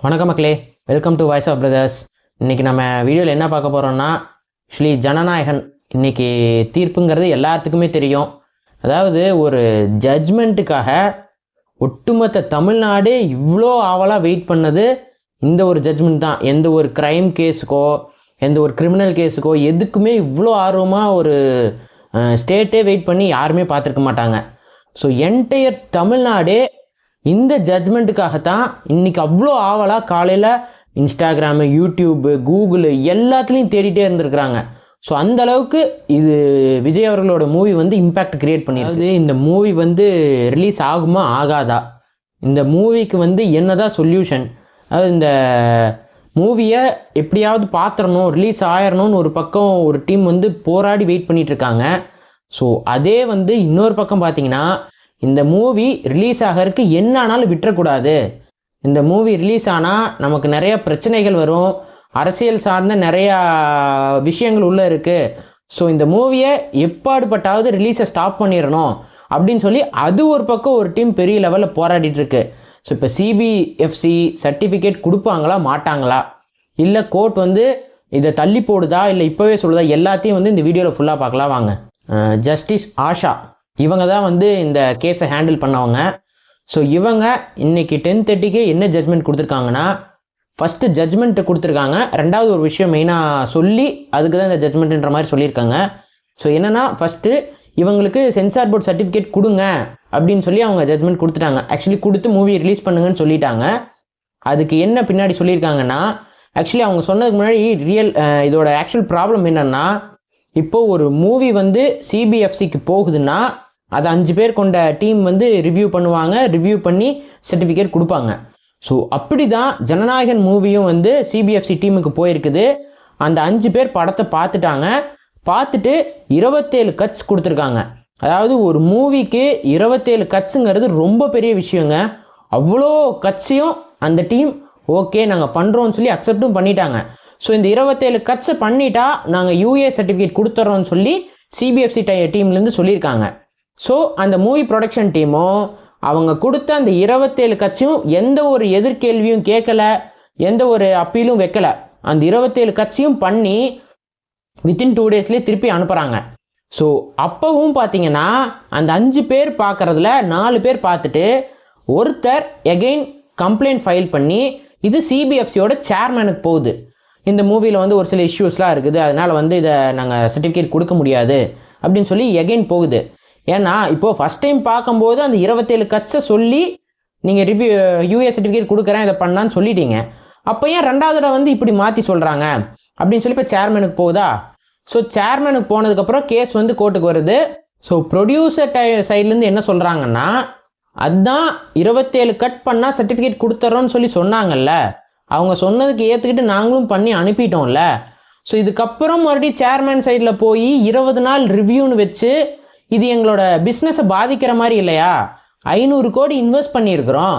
வணக்கம் மக்களே, welcome to voice of brothers. இன்றைக்கி நம்ம வீடியோவில் என்ன பார்க்க போகிறோம்னா, ஆக்சுவலி ஜனநாயகன் இன்றைக்கி தீர்ப்புங்கிறது எல்லாத்துக்குமே தெரியும். அதாவது ஒரு ஜட்ஜ்மெண்ட்டுக்காக ஒட்டுமொத்த தமிழ்நாடு இவ்வளோ ஆவலாக வெயிட் பண்ணது இந்த ஒரு ஜட்ஜ்மெண்ட் தான். எந்த ஒரு க்ரைம் கேஸுக்கோ எந்த ஒரு கிரிமினல் கேஸுக்கோ எதுக்குமே இவ்வளோ ஆர்வமாக ஒரு ஸ்டேட்டே வெயிட் பண்ணி யாருமே பார்த்துருக்க மாட்டாங்க. ஸோ என்டையர் தமிழ்நாடே இந்த ஜட்ஜ்மெண்ட்டுக்காகத்தான் இன்றைக்கி அவ்வளோ ஆவலாக காலையில் இன்ஸ்டாகிராமு, யூடியூப்பு, கூகுள் எல்லாத்துலேயும் தேடிட்டே இருந்திருக்கிறாங்க. ஸோ அந்த அளவுக்கு இது விஜய் அவர்களோட மூவி வந்து இம்பேக்ட் க்ரியேட் பண்ணிடுது. இந்த மூவி வந்து ரிலீஸ் ஆகுமா ஆகாதா, இந்த மூவிக்கு வந்து என்னதான் சொல்யூஷன், அதாவது இந்த மூவியை எப்படியாவது பார்த்துடணும், ரிலீஸ் ஆயிடணும்னு ஒரு பக்கம் ஒரு டீம் வந்து போராடி வெயிட் பண்ணிகிட்ருக்காங்க. ஸோ அதே வந்து இன்னொரு பக்கம் பார்த்தீங்கன்னா, இந்த மூவி ரிலீஸ் ஆகிறதுக்கு என்ன ஆனாலும் விட்டுறக்கூடாது. இந்த மூவி ரிலீஸ் ஆனால் நமக்கு நிறைய பிரச்சனைகள் வரும், அரசியல் சார்ந்த நிறையா விஷயங்கள் உள்ளே இருக்குது. ஸோ இந்த மூவியை எப்பாடுபட்டாவது ரிலீஸை ஸ்டாப் பண்ணிடணும் அப்படின்னு சொல்லி அது ஒரு பக்கம் ஒரு டீம் பெரிய லெவலில் போராடிட்டுருக்கு. ஸோ இப்போ சிபிஎஃப்சி சர்டிஃபிகேட் கொடுப்பாங்களா மாட்டாங்களா, இல்லை கோர்ட் வந்து இதை தள்ளி போடுதா இல்லை இப்போவே சொல்லுதா, எல்லாத்தையும் வந்து இந்த வீடியோவில் ஃபுல்லாக பார்க்கலாம் வாங்க. ஜஸ்டிஸ் ஆஷா இவங்க தான் வந்து இந்த கேஸை ஹேண்டில் பண்ணவங்க. ஸோ இவங்க இன்றைக்கி 10:30க்கு என்ன ஜட்ஜ்மெண்ட் கொடுத்துருக்காங்கன்னா, ஃபஸ்ட்டு ஜட்ஜ்மெண்ட்டு கொடுத்துருக்காங்க, ரெண்டாவது ஒரு விஷயம் மெயினாக சொல்லி அதுக்கு தான் இந்த ஜட்ஜ்மெண்ட்டுன்ற மாதிரி சொல்லியிருக்காங்க. ஸோ என்னென்னா, ஃபஸ்ட்டு இவங்களுக்கு சென்சார் போர்ட் சர்டிஃபிகேட் கொடுங்க அப்படின்னு சொல்லி அவங்க ஜட்ஜ்மெண்ட் கொடுத்துட்டாங்க. ஆக்சுவலி கொடுத்து மூவி ரிலீஸ் பண்ணுங்கன்னு சொல்லிட்டாங்க. அதுக்கு என்ன பின்னாடி சொல்லியிருக்காங்கன்னா, ஆக்சுவலி அவங்க சொன்னதுக்கு முன்னாடி இதோட ஆக்சுவல் ப்ராப்ளம் என்னென்னா, இப்போது ஒரு மூவி வந்து சிபிஎஃப்சிக்கு போகுதுன்னா அது 5 பேர் கொண்ட டீம் வந்து ரிவ்யூ பண்ணுவாங்க, ரிவ்யூ பண்ணி சர்டிஃபிகேட் கொடுப்பாங்க. ஸோ அப்படி தான் ஜனநாயகன் மூவியும் வந்து சிபிஎஃப்சி டீமுக்கு போயிருக்குது. அந்த 5 பேர் படத்தை பார்த்துட்டாங்க. பார்த்துட்டு 27 கட்ஸ் கொடுத்துருக்காங்க. அதாவது ஒரு மூவிக்கு 27 கட்ஸுங்கிறது ரொம்ப பெரிய விஷயங்க. அவ்வளோ கட்ஸையும் அந்த டீம் ஓகே நாங்கள் பண்ணுறோன்னு சொல்லி அக்செப்டும் பண்ணிட்டாங்க. ஸோ இந்த 27 கட்ஸை பண்ணிட்டா நாங்கள் யூஏ சர்டிஃபிகேட் கொடுத்துட்றோன்னு சொல்லி சிபிஎஃப்சி டீம்லேருந்து சொல்லியிருக்காங்க. ஸோ அந்த மூவி ப்ரொடக்ஷன் டீமும் அவங்க கொடுத்த அந்த 27 கட்சியும் எந்த ஒரு எதிர்கேள்வியும் கேட்கல, எந்த ஒரு அப்பீலும் வைக்கலை. அந்த 27 கட்சியும் பண்ணி வித்தின் 2 டேஸ்லேயே திருப்பி அனுப்புகிறாங்க. ஸோ அப்போவும் பார்த்தீங்கன்னா அந்த 5 பேர் பார்க்குறதுல 4 பேர் பார்த்துட்டு ஒருத்தர் எகெயின் கம்ப்ளைண்ட் ஃபைல் பண்ணி இது சிபிஎஃப்சியோட சேர்மேனுக்கு போகுது. இந்த மூவியில் வந்து ஒரு சில இஷ்யூஸ்லாம் இருக்குது, அதனால் வந்து இதை நாங்கள் சர்டிஃபிகேட் கொடுக்க முடியாது அப்படின்னு சொல்லி எகெயின் போகுது. ஏன்னா இப்போது ஃபஸ்ட் டைம் பார்க்கும்போது அந்த 27 கட்ஸை சொல்லி நீங்கள் யூஏ சர்டிஃபிகேட் கொடுக்குறேன் இதை பண்ணான்னு சொல்லிட்டீங்க. அப்போ ஏன் ரெண்டாவது தடவை வந்து இப்படி மாற்றி சொல்கிறாங்க அப்படின்னு சொல்லி இப்போ சேர்மேனுக்கு போகுதா. ஸோ சேர்மேனுக்கு போனதுக்கப்புறம் கேஸ் வந்து கோர்ட்டுக்கு வருது. ஸோ ப்ரொடியூசர் சைட்லேருந்து என்ன சொல்கிறாங்கன்னா, அதுதான் 27 கட் பண்ணால் சர்டிஃபிகேட் கொடுத்துட்றோன்னு சொல்லி சொன்னாங்கல்ல, அவங்க சொன்னதுக்கு ஏற்றுக்கிட்டு நாங்களும் பண்ணி அனுப்பிட்டோம்ல. ஸோ இதுக்கப்புறம் மறுபடியும் சேர்மேன் சைடில் போய் 20 நாள் ரிவ்யூன்னு வச்சு இது எங்களோட பிஸ்னஸை பாதிக்கிற மாதிரி இல்லையா, 500 கோடி இன்வெஸ்ட் பண்ணியிருக்கிறோம்,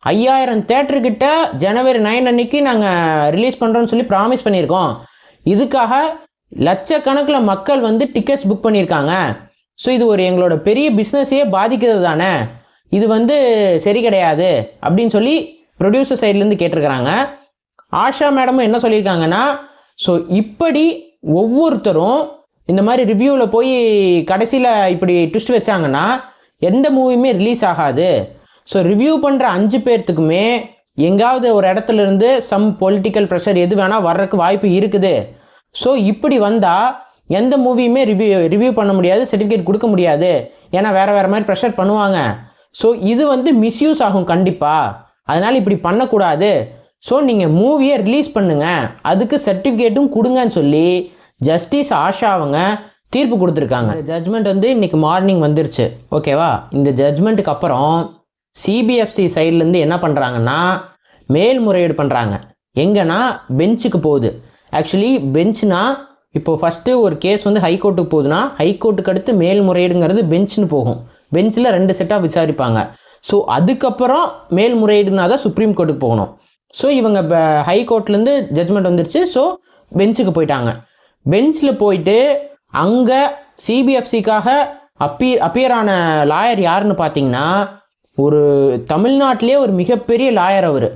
5000 தேட்டர்கிட்ட ஜனவரி 9 அன்னைக்கு நாங்கள் ரிலீஸ் பண்ணுறோன்னு சொல்லி ப்ராமிஸ் பண்ணியிருக்கோம், இதுக்காக லட்சக்கணக்கில் மக்கள் வந்து டிக்கெட்ஸ் புக் பண்ணியிருக்காங்க. ஸோ இது ஒரு எங்களோட பெரிய பிஸ்னஸையே பாதிக்கிறது தானே, இது வந்து சரி கிடையாது அப்படின்னு சொல்லி ப்ரொடியூசர் சைட்லேருந்து கேட்டிருக்கிறாங்க. ஆஷா மேடமும் என்ன சொல்லியிருக்காங்கன்னா, ஸோ இப்படி ஒவ்வொருத்தரும் இந்த மாதிரி ரிவ்யூவில் போய் கடைசியில் இப்படி ட்விஸ்ட் வச்சாங்கன்னா எந்த மூவியுமே ரிலீஸ் ஆகாது. ஸோ ரிவ்யூ பண்ணுற 5 பேர்த்துக்குமே எங்காவது ஒரு இடத்துல இருந்து சம் பொலிட்டிக்கல் ப்ரெஷர் எது வேணால் வர்றதுக்கு வாய்ப்பு இருக்குது. ஸோ இப்படி வந்தால் எந்த மூவியுமே ரிவ்யூ பண்ண முடியாது, சர்டிஃபிகேட் கொடுக்க முடியாது, ஏன்னா வேறு மாதிரி ப்ரெஷர் பண்ணுவாங்க. ஸோ இது வந்து மிஸ்யூஸ் ஆகும் கண்டிப்பாக, அதனால் இப்படி பண்ணக்கூடாது. ஸோ நீங்கள் மூவியை ரிலீஸ் பண்ணுங்கள், அதுக்கு சர்டிஃபிகேட்டும் கொடுங்கன்னு சொல்லி ஜஸ்டிஸ் ஆஷா அவங்க தீர்ப்பு கொடுத்துருக்காங்க. ஜட்ஜ்மெண்ட் வந்து இன்றைக்கி மார்னிங் வந்துருச்சு, ஓகேவா. இந்த ஜட்ஜ்மெண்ட்டுக்கு அப்புறம் சிபிஎஃப்சி சைட்லேருந்து என்ன பண்ணுறாங்கன்னா மேல்முறையீடு பண்ணுறாங்க. எங்கன்னா பெஞ்சுக்கு போகுது. ஆக்சுவலி பெஞ்சுனா இப்போது ஃபஸ்ட்டு ஒரு கேஸ் வந்து ஹைகோர்ட்டுக்கு போகுதுன்னா ஹைகோர்ட்டுக்கு அடுத்து மேல்முறையீடுங்கிறது பெஞ்சுன்னு போகும். பெஞ்சில் 2 செட்டாக விசாரிப்பாங்க. ஸோ அதுக்கப்புறம் மேல்முறையீடுனா தான் சுப்ரீம் கோர்ட்டுக்கு போகணும். ஸோ இவங்க ஹைகோர்ட்லேருந்து ஜட்ஜ்மெண்ட் வந்துருச்சு. ஸோ பெஞ்சுக்கு போயிட்டாங்க. பெஞ்சில் போயிட்டு அங்கே சிபிஎஃப்சிக்காக அப்பியரான லாயர் யாருன்னு பார்த்தீங்கன்னா ஒரு தமிழ்நாட்டிலே ஒரு மிகப்பெரிய லாயர் அவர்.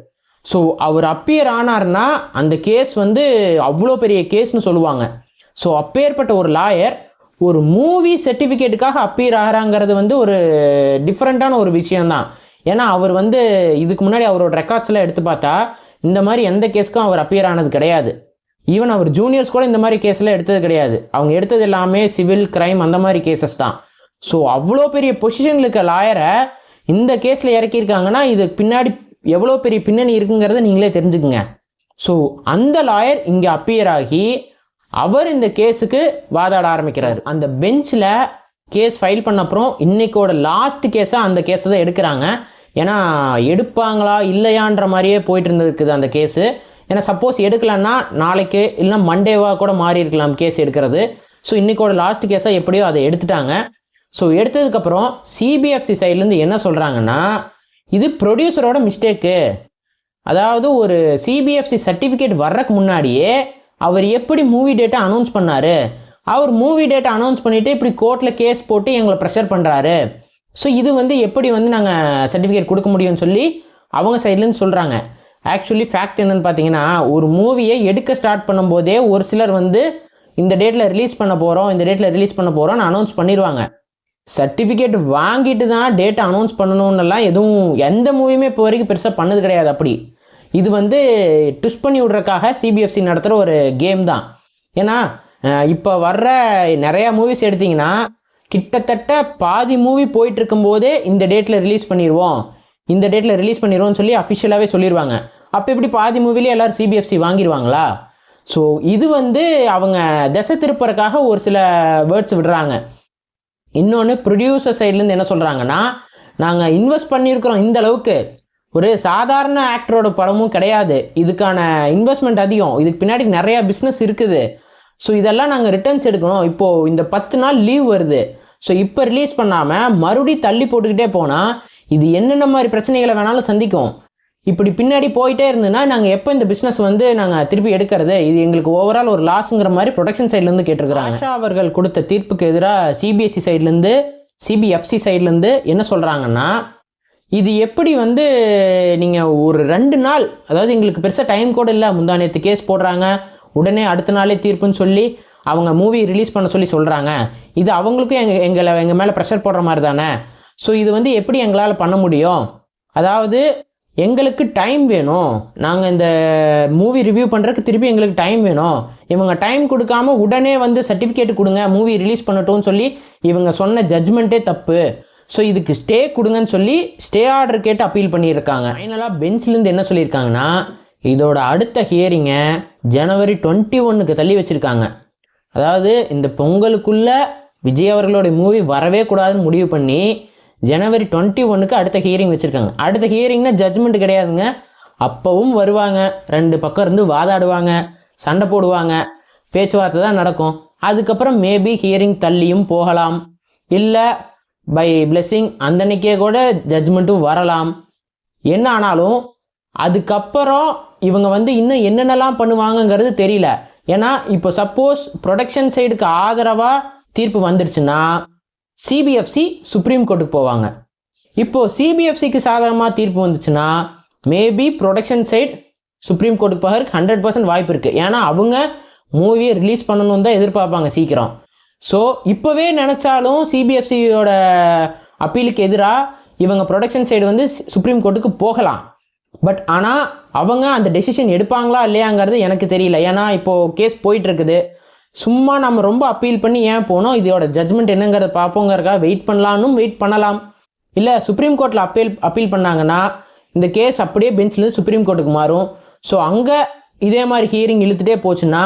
ஸோ அவர் அப்பியர் ஆனார்னா அந்த கேஸ் வந்து அவ்வளோ பெரிய கேஸ்னு சொல்லுவாங்க. ஸோ அப்பேற்பட்ட ஒரு லாயர் ஒரு மூவி சர்டிஃபிகேட்டுக்காக அப்பியர் ஆகிறாங்கிறது வந்து ஒரு டிஃப்ரெண்ட்டான ஒரு விஷயந்தான். ஏன்னா அவர் வந்து இதுக்கு முன்னாடி அவரோட ரெக்கார்ட்ஸ்லாம் எடுத்து பார்த்தா இந்த மாதிரி எந்த கேஸ்க்கும் அவர் அப்பியர் ஆனது கிடையாது. ஈவன் அவர் ஜூனியர்ஸ் கூட இந்த மாதிரி கேஸ்லாம் எடுத்தது கிடையாது. அவங்க எடுத்தது எல்லாமே சிவில் கிரைம் அந்த மாதிரி கேசஸ் தான். ஸோ அவ்வளோ பெரிய பொசிஷனில் இருக்க லாயரை இந்த கேஸில் இறக்கியிருக்காங்கன்னா இது பின்னாடி எவ்வளோ பெரிய பின்னணி இருக்குங்கிறத நீங்களே தெரிஞ்சுக்குங்க. ஸோ அந்த லாயர் இங்கே அப்பியர் ஆகி அவர் இந்த கேஸுக்கு வாதாட ஆரம்பிக்கிறார். அந்த பெஞ்சில் கேஸ் ஃபைல் பண்ண அப்புறம் இன்னைக்கோட லாஸ்ட் கேஸாக அந்த கேஸை தான் எடுக்கிறாங்க. ஏன்னா எடுப்பாங்களா இல்லையான்ற மாதிரியே போயிட்டு இருந்திருக்குது அந்த கேஸு. ஏன்னா சப்போஸ் எடுக்கலன்னா நாளைக்கு இல்லைனா மண்டேவாக கூட மாறி இருக்கலாம் கேஸ் எடுக்கிறது. ஸோ இன்றைக்கோட லாஸ்ட் கேஸாக எப்படியோ அதை எடுத்துட்டாங்க. ஸோ எடுத்ததுக்கப்புறம் சிபிஎஃப்சி சைட்லேருந்து என்ன சொல்கிறாங்கன்னா இது ப்ரொடியூசரோட மிஸ்டேக்கு. அதாவது ஒரு சிபிஎஃப்சி சர்டிஃபிகேட் வர்றதுக்கு முன்னாடியே அவர் எப்படி மூவி டேட்டை அனௌன்ஸ் பண்ணார், அவர் மூவி டேட்டை அனௌன்ஸ் பண்ணிவிட்டு இப்படி கோர்ட்டில் கேஸ் போட்டு எங்களை ப்ரெஷர் பண்ணுறாரு. ஸோ இது வந்து எப்படி வந்து நாங்கள் சர்டிஃபிகேட் கொடுக்க முடியும்னு சொல்லி அவங்க சைட்லேருந்து சொல்கிறாங்க. ஆக்சுவலி ஃபேக்ட் என்னென்னு பார்த்தீங்கன்னா ஒரு மூவியை எடுக்க ஸ்டார்ட் பண்ணும்போதே ஒரு சிலர் வந்து இந்த டேட்டில் ரிலீஸ் பண்ண போகிறோம் இந்த டேட்டில் ரிலீஸ் பண்ண போகிறோம்னு அனௌன்ஸ் பண்ணிடுவாங்க. சர்டிஃபிகேட் வாங்கிட்டு தான் டேட்டை அனௌன்ஸ் பண்ணணுன்னெல்லாம் எதுவும் எந்த மூவியுமே இப்போ வரைக்கும் பெருசாக பண்ணது கிடையாது. அப்படி இது வந்து ட்விஸ்ட் பண்ணி விட்றதுக்காக சிபிஎஃப்சி நடத்துகிற ஒரு கேம் தான். ஏன்னா இப்போ வர்ற நிறையா மூவிஸ் எடுத்திங்கன்னா கிட்டத்தட்ட பாதி மூவி போயிட்டு இருக்கும்போதே இந்த டேட்டில் ரிலீஸ் பண்ணிடுவோம் இந்த டேட்டில் ரிலீஸ் பண்ணிடுவோம்னு சொல்லி அஃபிஷியலாகவே சொல்லிடுவாங்க. அப்போ எப்படி பாதி மூவிலே எல்லோரும் சிபிஎஃப்சி வாங்கிடுவாங்களா? ஸோ இது வந்து அவங்க திசை திருப்பறக்காக ஒரு சில வேர்ட்ஸ் விடுறாங்க. இன்னொன்று ப்ரொடியூசர் சைட்லேருந்து என்ன சொல்கிறாங்கன்னா நாங்கள் இன்வெஸ்ட் பண்ணியிருக்கிறோம் இந்த அளவுக்கு, ஒரு சாதாரண ஆக்டரோட படமும் கிடையாது, இதுக்கான இன்வெஸ்ட்மெண்ட் அதிகம், இதுக்கு பின்னாடி நிறையா பிஸ்னஸ் இருக்குது. ஸோ இதெல்லாம் நாங்கள் ரிட்டர்ன்ஸ் எடுக்கணும். இப்போது இந்த 10 நாள் லீவ் வருது. ஸோ இப்போ ரிலீஸ் பண்ணாமல் மறுபடியும் தள்ளி போட்டுக்கிட்டே போனால் இது என்னென்ன மாதிரி பிரச்சனைகளை வேணாலும் சந்திக்கும். இப்படி பின்னாடி போயிட்டே இருந்ததுன்னா நாங்கள் எப்போ இந்த பிஸ்னஸ் வந்து நாங்கள் திருப்பி எடுக்கிறது, இது எங்களுக்கு ஓவரால் ஒரு லாஸுங்கிற மாதிரி ப்ரொடக்ஷன் சைட்லேருந்து கேட்டிருக்கிறாங்க. ஆஷா அவர்கள் கொடுத்த தீர்ப்புக்கு எதிராக சிபிஎஸ்சி சைட்லேருந்து சிபிஎஃப்சி சைட்லேருந்து என்ன சொல்கிறாங்கன்னா இது எப்படி வந்து நீங்கள் ஒரு 2 நாள், அதாவது எங்களுக்கு பெருசாக டைம் கூட இல்லை, முந்தா நேற்று கேஸ் போடுறாங்க உடனே அடுத்த நாளே தீர்ப்புன்னு சொல்லி அவங்க மூவி ரிலீஸ் பண்ண சொல்லி சொல்கிறாங்க. இது அவங்களுக்கும் எங்கள் மேலே ப்ரெஷர் போடுற மாதிரி தானே. ஸோ இது வந்து எப்படி எங்களால் பண்ண முடியும்? அதாவது எங்களுக்கு டைம் வேணும், நாங்கள் இந்த மூவி ரிவ்யூ பண்ணுறதுக்கு திருப்பி எங்களுக்கு டைம் வேணும். இவங்க டைம் கொடுக்காம உடனே வந்து சர்டிஃபிகேட் கொடுங்க மூவி ரிலீஸ் பண்ணட்டும்னு சொல்லி இவங்க சொன்ன ஜட்ஜ்மெண்ட்டே தப்பு. ஸோ இதுக்கு ஸ்டே கொடுங்கன்னு சொல்லி ஸ்டே ஆர்டர் கேட்டு அப்பீல் பண்ணியிருக்காங்க. ஃபைனலாக பெஞ்ச்லேருந்து என்ன சொல்லியிருக்காங்கன்னா இதோட அடுத்த ஹியரிங்கை ஜனவரி 21க்கு தள்ளி வச்சுருக்காங்க. அதாவது இந்த பொங்கலுக்குள்ளே விஜய் அவர்களோட மூவி வரவே கூடாதுன்னு முடிவு பண்ணி ஜனவரி 21க்கு அடுத்த ஹியரிங் வச்சுருக்காங்க. அடுத்த ஹியரிங்னா ஜட்ஜ்மெண்ட் கிடையாதுங்க, அப்போவும் வருவாங்க, 2 பக்கம் இருந்து வாதாடுவாங்க, சண்டை போடுவாங்க, பேச்சுவார்த்தை தான் நடக்கும். அதுக்கப்புறம் மேபி ஹியரிங் தள்ளியும் போகலாம், இல்லை பை பிளெஸிங் அந்தன்னைக்கே கூட ஜட்ஜ்மெண்ட்டும் வரலாம். என்ன ஆனாலும் அதுக்கப்புறம் இவங்க வந்து இன்னும் என்னென்னலாம் பண்ணுவாங்கங்கிறது தெரியல. ஏன்னா இப்போ சப்போஸ் ப்ரொடக்ஷன் சைடுக்கு ஆதரவாக தீர்ப்பு வந்துடுச்சுன்னா சிபிஎஃப்சி சுப்ரீம் கோர்ட்டுக்கு போவாங்க. இப்போது சிபிஎஃப்சிக்கு சாதகமாக தீர்ப்பு வந்துச்சுன்னா மேபி ப்ரொடக்ஷன் சைடு சுப்ரீம் கோர்ட்டுக்கு போகிறதுக்கு 100% வாய்ப்பு இருக்குது. ஏன்னா அவங்க மூவியை ரிலீஸ் பண்ணணும்னு தான் எதிர்பார்ப்பாங்க சீக்கிரம். ஸோ இப்போவே நினச்சாலும் சிபிஎஃப்சியோட அப்பீலுக்கு எதிராக இவங்க ப்ரொடக்ஷன் சைடு வந்து சுப்ரீம் கோர்ட்டுக்கு போகலாம். பட் ஆனால் அவங்க அந்த டெசிஷன் எடுப்பாங்களா இல்லையாங்கிறது எனக்கு தெரியல. ஏன்னா இப்போது கேஸ் போயிட்டுருக்குது, சும்மா நம்ம ரொம்ப அப்பீல் பண்ணி ஏன் போனோம், இதோட ஜட்ஜ்மெண்ட் என்னங்கிறத பார்ப்போங்கிறக்காக வெயிட் பண்ணலாம். இல்லை சுப்ரீம் கோர்ட்டில் அப்பீல் பண்ணாங்கன்னா இந்த கேஸ் அப்படியே பெஞ்ச்லேருந்து சுப்ரீம் கோர்ட்டுக்கு மாறும். ஸோ அங்கே இதே மாதிரி ஹியரிங் இழுத்துட்டே போச்சுன்னா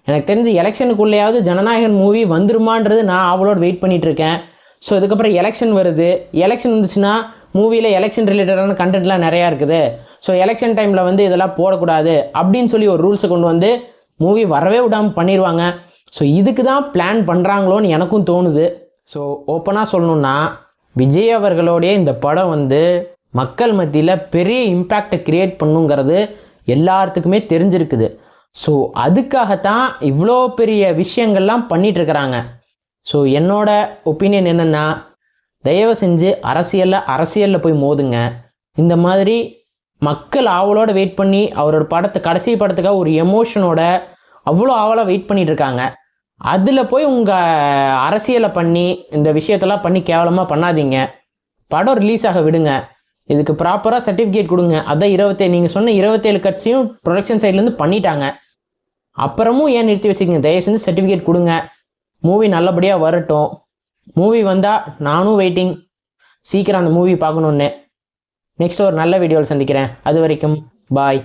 எனக்கு தெரிஞ்சு எலெக்ஷனுக்குள்ளேயாவது ஜனநாயகன் மூவி வந்துருமான்றது நான் அவளோட வெயிட் பண்ணிகிட்ருக்கேன். ஸோ இதுக்கப்புறம் எலெக்ஷன் வருது, எலெக்ஷன் வந்துச்சுன்னா மூவியில் எலெக்ஷன் ரிலேட்டடான கண்டென்ட்லாம் நிறையா இருக்குது. ஸோ எலெக்ஷன் டைமில் வந்து இதெல்லாம் போடக்கூடாது அப்படின்னு சொல்லி ஒரு ரூல்ஸை கொண்டு வந்து மூவி வரவே விடாமல் பண்ணிடுவாங்க. ஸோ இதுக்கு தான் பிளான் பண்ணுறாங்களோன்னு எனக்கும் தோணுது. ஸோ ஓப்பனாக சொல்லணுன்னா விஜய் அவர்களோடைய இந்த படம் வந்து மக்கள் மத்தியில் பெரிய இம்பேக்டை க்ரியேட் பண்ணுங்கிறது எல்லாத்துக்குமே தெரிஞ்சிருக்குது. ஸோ அதுக்காகத்தான் இவ்வளோ பெரிய விஷயங்கள்லாம் பண்ணிகிட்ருக்கிறாங்க. ஸோ என்னோட ஒப்பீனியன் என்னென்னா தயவு செஞ்சு அரசியலில் போய் மோதுங்க. இந்த மாதிரி மக்கள் ஆவலோட வெயிட் பண்ணி அவரோட கடைசி படத்துக்காக ஒரு எமோஷனோட அவ்வளோ ஆவலாக வெயிட் பண்ணிட்டு இருக்காங்க. அதில் போய் உங்கள் அரசியலை பண்ணி இந்த விஷயத்தெல்லாம் பண்ணி கேவலமாக பண்ணாதீங்க. படம் ரிலீஸ் ஆக விடுங்க. இதுக்கு ப்ராப்பராக சர்டிஃபிகேட் கொடுங்க. அதான் நீங்கள் சொன்ன 27 கட்ஸையும் ப்ரொடக்ஷன் சைட்லேருந்து பண்ணிட்டாங்க. அப்புறமும் ஏன் நிறுத்தி வச்சுக்கோங்க? தயவு செஞ்சு சர்டிஃபிகேட் கொடுங்க. மூவி நல்லபடியாக வரட்டும். மூவி வந்தால் நானும் வெயிட்டிங், சீக்கிரம் அந்த மூவி பார்க்கணுன்னு. நெக்ஸ்ட் ஒரு நல்ல வீடியோவில் சந்திக்கிறேன். அது வரைக்கும் பாய்.